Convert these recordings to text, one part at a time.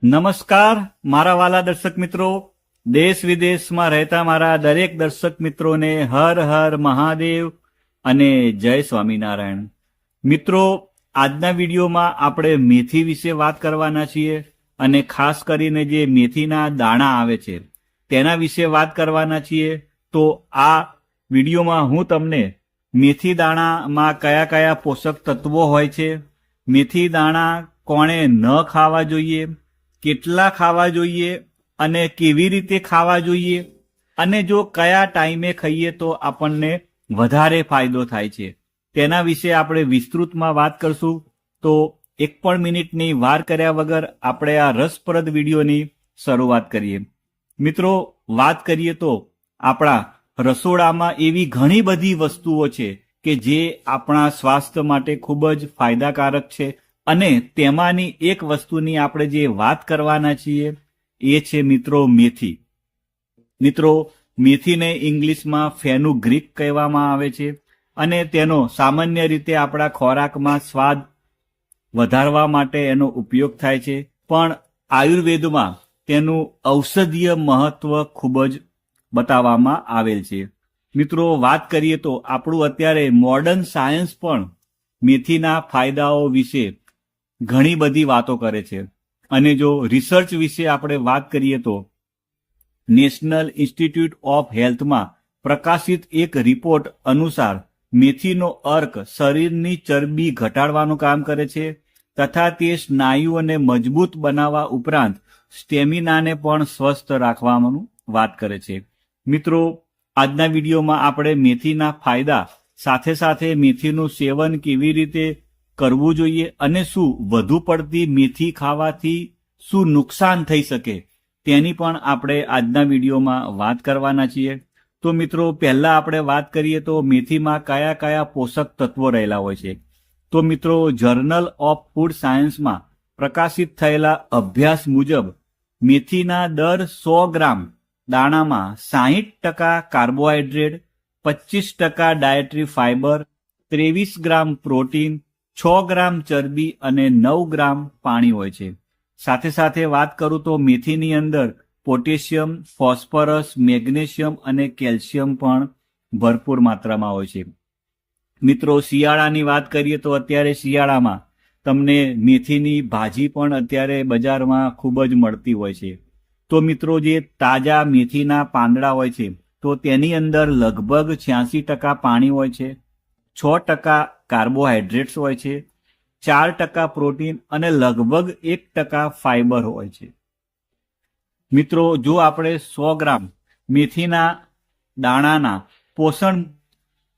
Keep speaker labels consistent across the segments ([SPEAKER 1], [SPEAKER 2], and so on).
[SPEAKER 1] નમસ્કાર મારા વાલા દર્શક મિત્રો, દેશ વિદેશમાં રહેતા મારા દરેક દર્શક મિત્રોને હર હર મહાદેવ અને જય સ્વામિનારાયણ। મિત્રો, આજના વિડીયોમાં આપણે મેથી વિશે વાત કરવાના છીએ અને ખાસ કરીને જે મેથીના દાણા આવે છે તેના વિશે વાત કરવાના છીએ। તો આ વિડીયોમાં હું તમને મેથી દાણામાં કયા કયા પોષક તત્વો હોય છે, મેથી દાણા કોણે ન ખાવા જોઈએ, કેટલા ખાવા જોઈએ અને કેવી રીતે ખાવા જોઈએ, અને જો કયા ટાઈમે ખાઈએ તો આપણને વધારે ફાયદો થાય છે તેના વિશે આપણે વિસ્તૃતમાં વાત કરશું। તો એક પણ મિનિટની વાર કર્યા વગર આપણે આ રસપ્રદ વિડીયોની શરૂઆત કરીએ। મિત્રો, વાત કરીએ તો આપણા રસોડામાં એવી ઘણી બધી વસ્તુઓ છે કે જે આપણા સ્વાસ્થ્ય માટે ખૂબ જ ફાયદાકારક છે અને તેમાંની એક વસ્તુની આપણે જે વાત કરવાના છીએ એ છે મિત્રો મેથી। મિત્રો, મેથીને ઇંગ્લિશમાં ફેનુગ્રીક કહેવામાં આવે છે અને તેનો સામાન્ય રીતે આપણા ખોરાકમાં સ્વાદ વધારવા માટે એનો ઉપયોગ થાય છે, પણ આયુર્વેદમાં તેનું ઔષધીય મહત્વ ખૂબ જ બતાવવામાં આવેલ છે। મિત્રો, વાત કરીએ તો આપણું અત્યારે મોડર્ન સાયન્સ પણ મેથીના ફાયદાઓ વિશે ઘણી બધી વાતો કરે છે અને જો રિસર્ચ વિશે આપણે વાત કરીએ તો નેશનલ ઇન્સ્ટિટ્યૂટ ઓફ હેલ્થમાં પ્રકાશિત એક રિપોર્ટ અનુસાર મેથીનો અર્ક શરીરની ચરબી ઘટાડવાનું કામ કરે છે તથા તે સ્નાયુઓને મજબૂત બનાવવા ઉપરાંત સ્ટેમિનાને પણ સ્વસ્થ રાખવાનું વાત કરે છે। મિત્રો, આજના વિડીયોમાં આપણે મેથીના ફાયદા સાથે સાથે મેથીનું સેવન કેવી રીતે કરવું જોઈએ અને શું વધુ પડતી મેથી ખાવાથી શું નુકસાન થઈ શકે તેની પણ આપણે આજના વિડીયોમાં વાત કરવાના છીએ। તો મિત્રો, પહેલા આપણે વાત કરીએ તો મેથીમાં કયા કયા પોષક તત્વો રહેલા હોય છે। તો મિત્રો, જર્નલ ઓફ ફૂડ સાયન્સમાં પ્રકાશિત થયેલા અભ્યાસ મુજબ મેથીના દર 100 ગ્રામ દાણામાં 60% કાર્બોહાઈડ્રેટ, 25% ડાયટરી ફાઇબર, 23 ગ્રામ પ્રોટીન, 6 ગ્રામ ચરબી અને 9 ગ્રામ પાણી હોય છે। સાથે સાથે વાત કરું તો મેથીની અંદર પોટેશિયમ, ફોસ્ફરસ, મેગ્નેશિયમ અને કેલ્શિયમ પણ ભરપૂર માત્રામાં હોય છે। મિત્રો, શિયાળાની વાત કરીએ તો અત્યારે શિયાળામાં તમને મેથીની ભાજી પણ અત્યારે બજારમાં ખૂબ જ મળતી હોય છે। તો મિત્રો, જે તાજા મેથીના પાંદડા હોય છે તો તેની અંદર લગભગ 86% પાણી હોય છે, 6% કાર્બોહાઈડ્રેટ્સ હોય છે, 4% પ્રોટીન અને લગભગ 1% ફાઇબર હોય છે। મિત્રો, જો આપણે 100 ગ્રામ મેથીના દાણાના પોષણ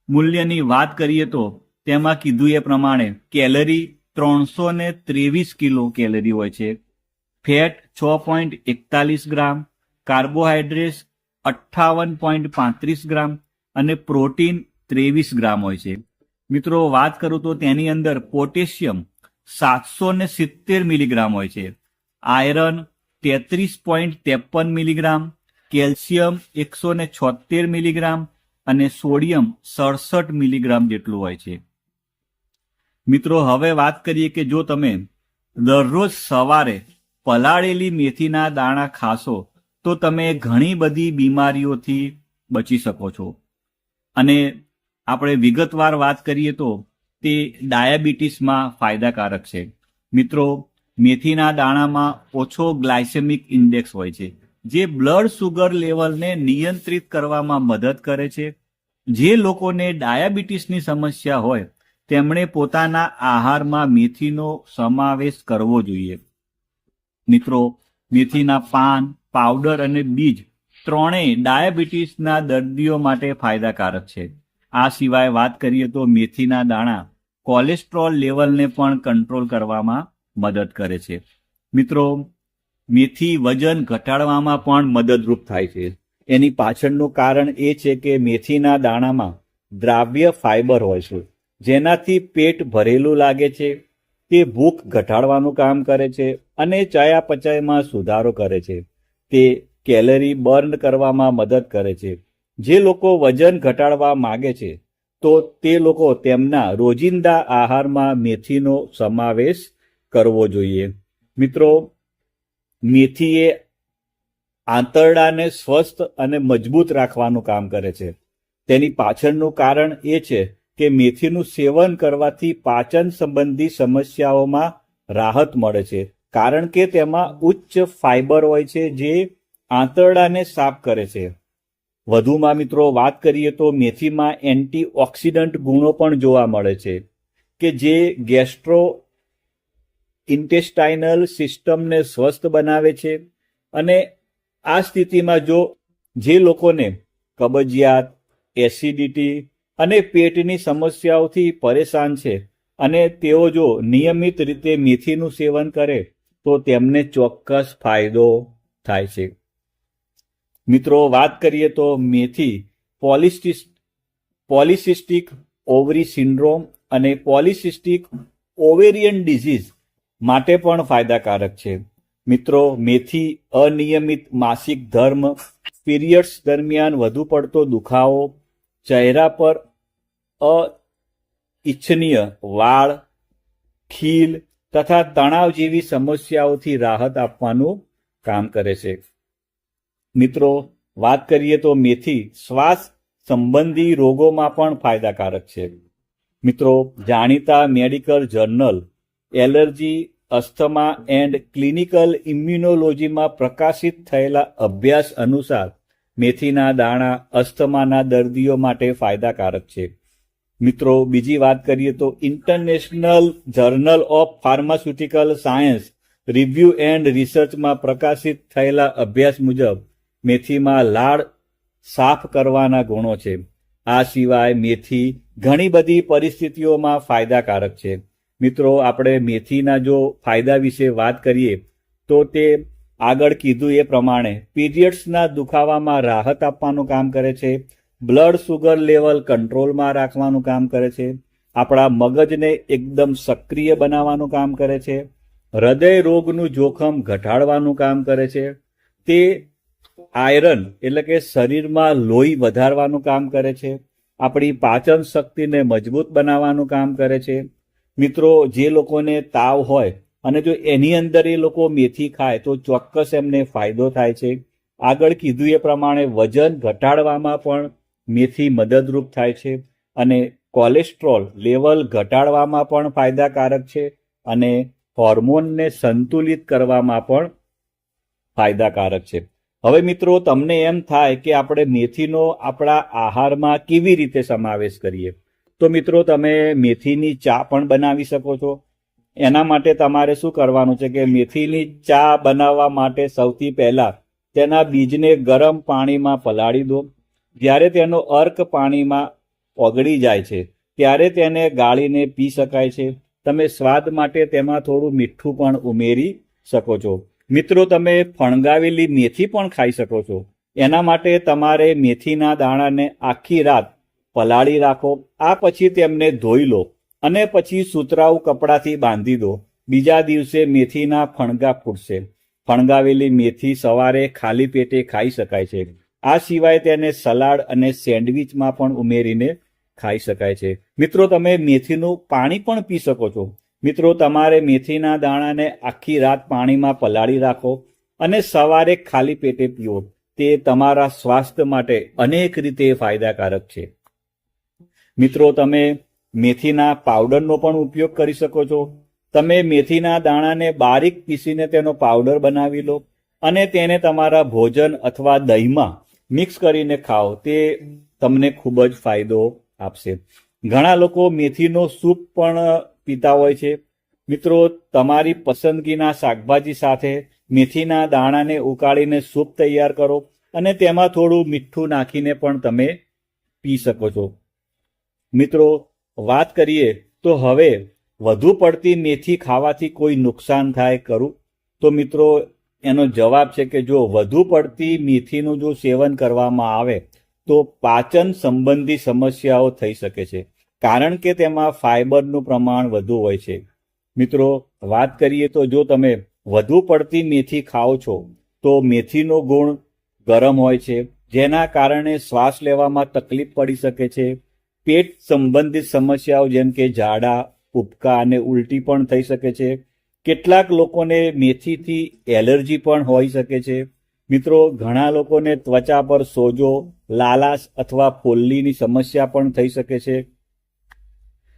[SPEAKER 1] મૂલ્યની વાત કરીએ તો તેમાં કીધું એ પ્રમાણે કેલરી 323 કિલો કેલરી હોય છે, ફેટ 6.41 ગ્રામ, કાર્બોહાઈડ્રેટ્સ 58.35 ગ્રામ અને પ્રોટીન 23 ગ્રામ હોય છે। મિત્રો, વાત કરું તો તેની અંદર પોટેશિયમ 770 મિલીગ્રામ હોય છે, આયરન 33.53 મિલીગ્રામ, કેલ્શિયમ 176 મિલીગ્રામ અને સોડિયમ 67 મિલીગ્રામ જેટલું હોય છે। મિત્રો, હવે વાત કરીએ કે જો તમે દરરોજ સવારે પલાળેલી મેથીના દાણા ખાશો તો તમે ઘણી બધી બીમારીઓથી બચી શકો છો અને આપણે વિગતવાર વાત કરીએ તો તે ડાયાબિટીસમાં ફાયદાકારક છે। મિત્રો, મેથીના દાણામાં ઓછો ગ્લાયસેમિક ઇન્ડેક્સ હોય છે જે બ્લડ સુગર લેવલને નિયંત્રિત કરવામાં મદદ કરે છે। જે લોકોને ડાયાબિટીસની સમસ્યા હોય તેમણે પોતાના આહારમાં મેથીનો સમાવેશ કરવો જોઈએ। મિત્રો, મેથીના પાન, પાવડર અને બીજ ત્રણેય ડાયાબિટીસના દર્દીઓ માટે ફાયદાકારક છે। આ સિવાય વાત કરીએ તો મેથીના દાણા કોલેસ્ટ્રોલ લેવલને પણ કંટ્રોલ કરવામાં મદદ કરે છે। મિત્રો, મેથી વજન ઘટાડવામાં પણ મદદરૂપ થાય છે। એની પાછળનું કારણ એ છે કે મેથીના દાણામાં દ્રાવ્ય ફાઇબર હોય છે જેનાથી પેટ ભરેલું લાગે છે, તે ભૂખ ઘટાડવાનું કામ કરે છે અને ચયાપચયમાં સુધારો કરે છે। તે કેલરી બર્ન કરવામાં મદદ કરે છે। જે લોકો વજન ઘટાડવા માંગે છે તો તે લોકો તેમના રોજિંદા આહારમાં મેથીનો સમાવેશ કરવો જોઈએ। મિત્રો, મેથી એ આંતરડાને સ્વસ્થ અને મજબૂત રાખવાનું કામ કરે છે. તેની પાછળનું કારણ એ છે કે મેથીનું સેવન કરવાથી પાચન સંબંધી સમસ્યાઓમાં રાહત મળે છે, કારણ કે તેમાં ઉચ્ચ ફાઇબર હોય છે જે આંતરડાને સાફ કરે છે. વધુમાં મિત્રો વાત કરીએ તો મેથીમાં એન્ટીઓક્સિડન્ટ ગુણો પણ જોવા મળે છે કે જે ગેસ્ટ્રો ઇન્ટેસ્ટાઇનલ સિસ્ટમને સ્વસ્થ બનાવે છે. અને આ સ્થિતિમાં જે લોકોને કબજિયાત, એસિડિટી અને પેટની સમસ્યાઓથી પરેશાન છે અને તેઓ જો નિયમિત રીતે મેથીનું સેવન કરે તો તેમને ચોક્કસ ફાયદો થાય છે. મિત્રો વાત કરીએ તો મેથી પોલિસિસ્ટિક ઓવરી સિન્ડ્રોમ અને પોલિસિસ્ટિક ઓવેરિયન ડિઝીઝ માટે પણ ફાયદાકારક છે. મિત્રો મેથી અનિયમિત માસિક ધર્મ, પીરિયડ્સ દરમિયાન વધુ પડતો દુખાવો, ચહેરા પર અનિચ્છનીય વાળ, ખીલ તથા તણાવ જેવી સમસ્યાઓથી રાહત આપવાનું કામ કરે છે. મિત્રો વાત કરીએ તો મેથી શ્વાસ સંબંધી રોગોમાં પણ ફાયદાકારક છે. મિત્રો જાણીતા medical journal allergy, asthma and clinical ઇમ્યુનોલોજીમાં પ્રકાશિત થયેલા અભ્યાસ અનુસાર મેથીના દાણા અસ્થમાના દર્દીઓ માટે ફાયદાકારક છે. મિત્રો બીજી વાત કરીએ તો international journal of pharmaceutical science review and રિસર્ચમાં પ્રકાશિત થયેલા અભ્યાસ મુજબ મેથીમાં લાળ સાફ કરવાના ગુણો છે. આ સિવાય મેથી ઘણી બધી પરિસ્થિતિઓમાં ફાયદાકારક છે. મિત્રો આપણે મેથીના જો ફાયદા વિશે વાત કરીએ તો તે આગળ કીધું એ પ્રમાણે પીરિયડ્સના દુખાવામાં રાહત આપવાનું કામ કરે છે, બ્લડ સુગર લેવલ કંટ્રોલમાં રાખવાનું કામ કરે છે, આપણા મગજને એકદમ સક્રિય બનાવવાનું કામ કરે છે, હૃદય રોગનું જોખમ ઘટાડવાનું કામ કરે છે, તે આયરન એટલે કે શરીરમાં લોહી વધારવાનું કામ કરે છે, આપણી પાચન શક્તિને મજબૂત બનાવવાનું કામ કરે છે. મિત્રો જે લોકોને તાવ હોય અને જો એની અંદર એ લોકો મેથી ખાય તો ચોક્કસ એમને ફાયદો થાય છે. આગળ કીધું એ પ્રમાણે વજન ઘટાડવામાં પણ મેથી મદદરૂપ થાય છે અને કોલેસ્ટ્રોલ લેવલ ઘટાડવામાં પણ ફાયદાકારક છે અને હોર્મોનને સંતુલિત કરવામાં પણ ફાયદાકારક છે. હવે મિત્રો તમને એમ થાય કે આપણે મેથીનો આપણા આહારમાં કેવી રીતે સમાવેશ કરીએ, તો મિત્રો તમે મેથીની ચા પણ બનાવી શકો છો. એના માટે તમારે શું કરવાનું છે કે મેથીની ચા બનાવવા માટે સૌથી પહેલા તેના બીજને ગરમ પાણીમાં પલાળી દો. જ્યારે તેનો અર્ક પાણીમાં ઓગળી જાય છે ત્યારે તેને ગાળીને પી શકાય છે. તમે સ્વાદ માટે તેમાં થોડું મીઠું પણ ઉમેરી શકો છો. મિત્રો તમે ફણગાવેલી મેથી પણ ખાઈ શકો છો. એના માટે તમારે મેથીના દાણાને આખી રાત પલાળી રાખો. આ પછી તેમને ધોઈ લો અને પછી સુતરાઉ કપડાથી બાંધી દો. બીજા દિવસે મેથીના ફણગા ફૂટશે. ફણગાવેલી મેથી સવારે ખાલી પેટે ખાઈ શકાય છે. આ સિવાય તેને સલાડ અને સેન્ડવિચમાં પણ ઉમેરીને ખાઈ શકાય છે. મિત્રો તમે મેથીનું પાણી પણ પી શકો છો. મિત્રો તમારે મેથીના દાણાને આખી રાત પાણીમાં પલાળી રાખો અને સવારે ખાલી પેટે પીવો. તે તમારા સ્વાસ્થ્ય માટે અનેક રીતે ફાયદાકારક છે. મિત્રો તમે મેથીના પાવડરનો પણ ઉપયોગ કરી શકો છો. તમે મેથીના દાણાને બારીક પીસીને તેનો પાવડર બનાવી લો અને તેને તમારા ભોજન અથવા દહીંમાં મિક્સ કરીને ખાઓ. તે તમને ખૂબ જ ફાયદો આપશે. ઘણા લોકો મેથીનો સૂપ પણ પીતા હોય છે. મિત્રો તમારી પસંદગીના શાકભાજી સાથે મેથીના દાણાને ઉકાળીને સૂપ તૈયાર કરો અને તેમાં થોડું મીઠું નાખીને પણ તમે પી શકો છો. મિત્રો વાત કરીએ તો હવે વધુ પડતી મેથી ખાવાથી કોઈ નુકસાન થાય ખરું? તો મિત્રો એનો જવાબ છે કે જો વધુ પડતી મેથીનું જો સેવન કરવામાં આવે તો પાચન સંબંધી સમસ્યાઓ થઈ શકે છે, કારણ કે તેમાં ફાઇબરનું પ્રમાણ વધુ હોય છે. મિત્રો વાત કરીએ તો જો તમે વધુ પડતી મેથી ખાઓ છો તો મેથીનો ગુણ ગરમ હોય છે, જેના કારણે શ્વાસ લેવામાં તકલીફ પડી શકે છે. પેટ સંબંધિત સમસ્યાઓ જેમ કે ઝાડા, ઉબકા અને ઉલટી પણ થઈ શકે છે. કેટલાક લોકોને મેથીથી એલર્જી પણ હોઈ શકે છે. મિત્રો, ઘણા લોકોને ત્વચા પર સોજો, લાલાશ અથવા ફોલ્લીની સમસ્યા પણ થઈ શકે છે.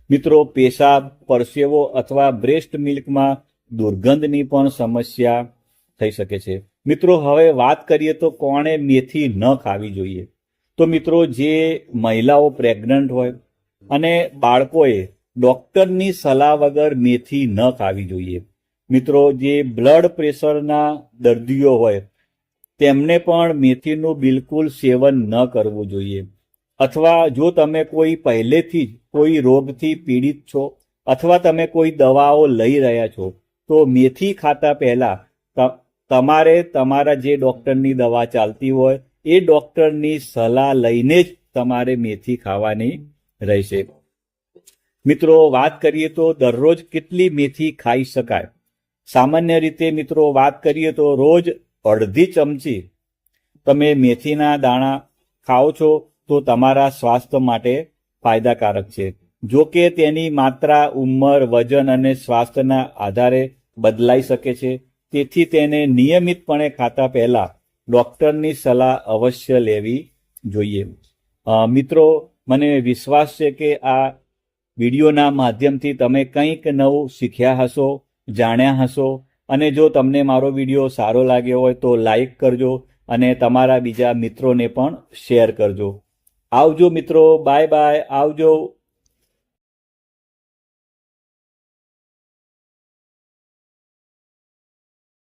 [SPEAKER 1] મિત્રો, પેશાબ, પરસેવો અથવા બ્રેસ્ટ મિલ્કમાં દુર્ગંધની પણ સમસ્યા થઈ શકે છે. મિત્રો, હવે વાત કરીએ તો કોણે મેથી ન ખાવી જોઈએ. તો મિત્રો, જે મહિલાઓ પ્રેગ્નન્ટ હોય અને બાળકોએ ડોક્ટરની સલાહ વગર મેથી ન ખાવી જોઈએ. મિત્રો, જે બ્લડ પ્રેશરના દર્દીઓ હોય તેમને પણ મેથીનું બિલકુલ સેવન ન કરવું જોઈએ. અથવા જો તમે કોઈ પહેલેથી જ કોઈ રોગથી પીડિત છો અથવા તમે કોઈ દવાઓ લઈ રહ્યા છો તો મેથી ખાતા પહેલા તમારે તમારા જે ડૉક્ટરની દવા ચાલતી હોય એ ડૉક્ટરની સલાહ લઈને જ તમારે મેથી ખાવાની રહેશે. મિત્રો, વાત કરીએ તો દરરોજ કેટલી મેથી ખાઈ શકાય. સામાન્ય રીતે મિત્રો વાત કરીએ તો રોજ અડધી ચમચી તમે મેથીના દાણા ખાઓ છો તો તમારા સ્વાસ્થ્ય માટે ફાયદાકારક છે. જો કે તેની માત્રા ઉંમર, વજન અને સ્વાસ્થ્યના આધારે બદલાઈ શકે છે. તેથી તેને નિયમિતપણે ખાતા પહેલા ડૉક્ટરની સલાહ અવશ્ય લેવી જોઈએ. મિત્રો, મને વિશ્વાસ છે કે આ વિડીયોના માધ્યમથી તમે કંઈક નવું શીખ્યા હશો, જાણ્યા હશો. અને જો તમને મારો વિડીયો સારો લાગ્યો હોય તો લાઈક કરજો અને તમારા બીજા મિત્રોને પણ શેર કરજો. આવજો મિત્રો, બાય બાય, આવજો.